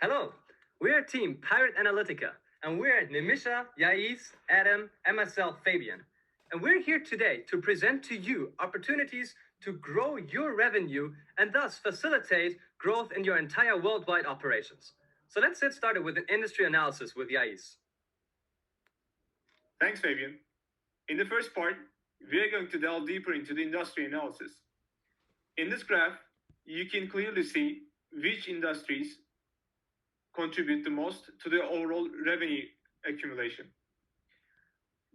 Hello, we are Team Pirate Analytica, and we're Nimisha, Yais, Adam, and myself, Fabian. And we're here today to present to you opportunities to grow your revenue and thus facilitate growth in your entire worldwide operations. So let's get started with an industry analysis with Yais. Thanks, Fabian. In the first part, we are going to delve deeper into the industry analysis. In this graph, you can clearly see which industries contribute the most to the overall revenue accumulation.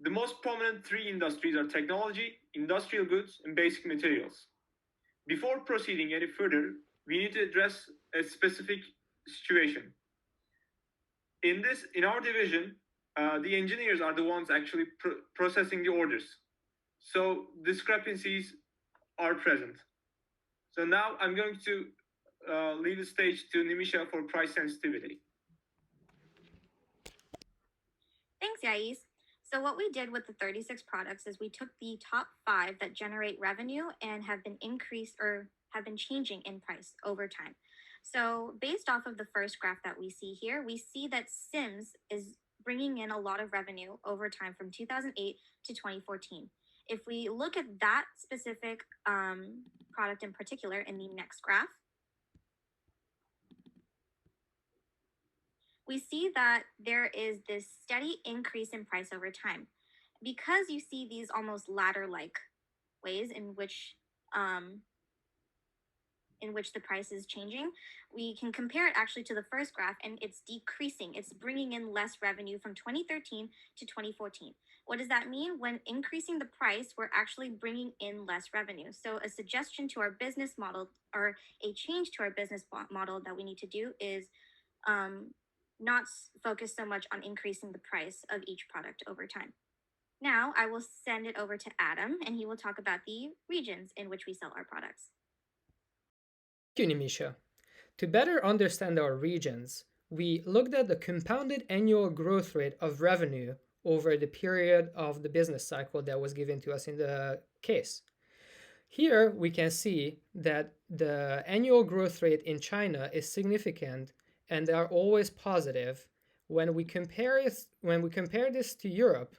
The most prominent three industries are technology, industrial goods, and basic materials. Before proceeding any further, we need to address a specific situation. In our division, the engineers are the ones actually processing the orders. So discrepancies are present. So now I'm going to leave the stage to Nimisha for price sensitivity. Thanks, Yais. So what we did with the 36 products is we took the top 5 that generate revenue and have been increased or have been changing in price over time. So based off of the first graph that we see here, we see that Sims is bringing in a lot of revenue over time from 2008 to 2014. If we look at that specific product in particular in the next graph, we see that there is this steady increase in price over time. Because you see these almost ladder-like ways in which the price is changing, we can compare it actually to the first graph, and it's decreasing. It's bringing in less revenue from 2013 to 2014. What does that mean? When increasing the price, we're actually bringing in less revenue. So a suggestion to our business model, or a change to our business model that we need to do, is not focus so much on increasing the price of each product over time. Now I will send it over to Adam, and he will talk about the regions in which we sell our products. Thank you, Nimisha. To better understand our regions, we looked at the compounded annual growth rate of revenue over the period of the business cycle that was given to us in the case. Here we can see that the annual growth rate in China is significant and they are always positive. When we compare this to Europe,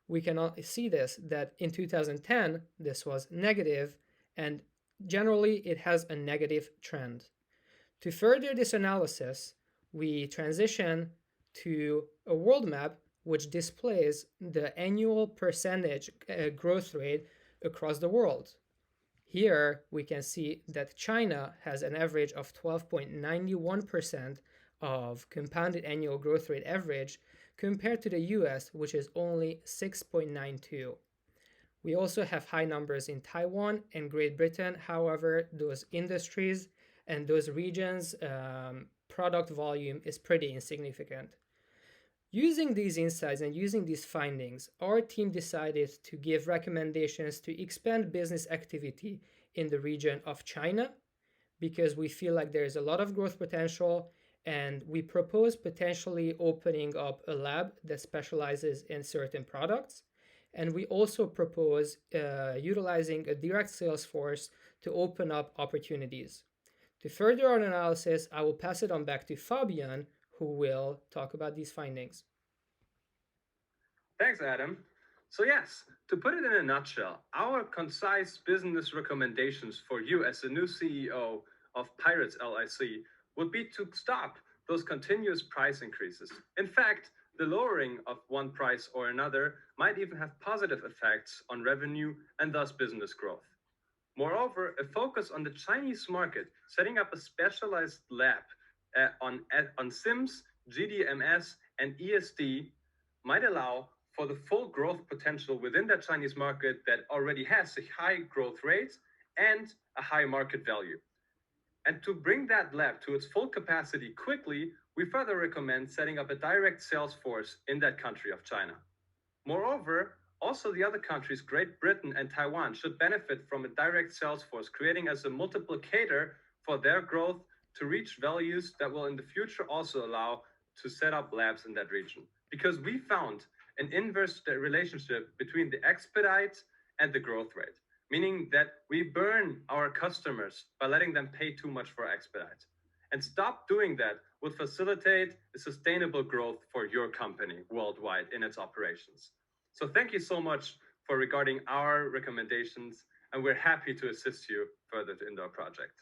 we can see that in 2010 this was negative, and generally it has a negative trend. To further this analysis, we transition to a world map which displays the annual percentage growth rate across the world. Here we can see that China has an average of 12.91% of compounded annual growth rate average compared to the US, which is only 6.92. We also have high numbers in Taiwan and Great Britain. However, those industries and those regions' product volume is pretty insignificant. Using these insights and using these findings, our team decided to give recommendations to expand business activity in the region of China because we feel like there is a lot of growth potential, and we propose potentially opening up a lab that specializes in certain products. And we also propose utilizing a direct sales force to open up opportunities. To further our analysis, I will pass it on back to Fabian, who will talk about these findings. Thanks, Adam. So yes, to put it in a nutshell, our concise business recommendations for you as the new CEO of Pirates LIC would be to stop those continuous price increases. In fact, the lowering of one price or another might even have positive effects on revenue and thus business growth. Moreover, a focus on the Chinese market, setting up a specialized lab on SIMS, GDMS, and ESD might allow for the full growth potential within that Chinese market that already has a high growth rate and a high market value. And to bring that lab to its full capacity quickly, we further recommend setting up a direct sales force in that country of China. Moreover, also the other countries, Great Britain and Taiwan, should benefit from a direct sales force, creating as a multiplicator for their growth to reach values that will in the future also allow to set up labs in that region. Because we found an inverse relationship between the expedite and the growth rate, meaning that we burn our customers by letting them pay too much for expedite. And stop doing that would facilitate a sustainable growth for your company worldwide in its operations. So thank you so much for regarding our recommendations, and we're happy to assist you further in our project.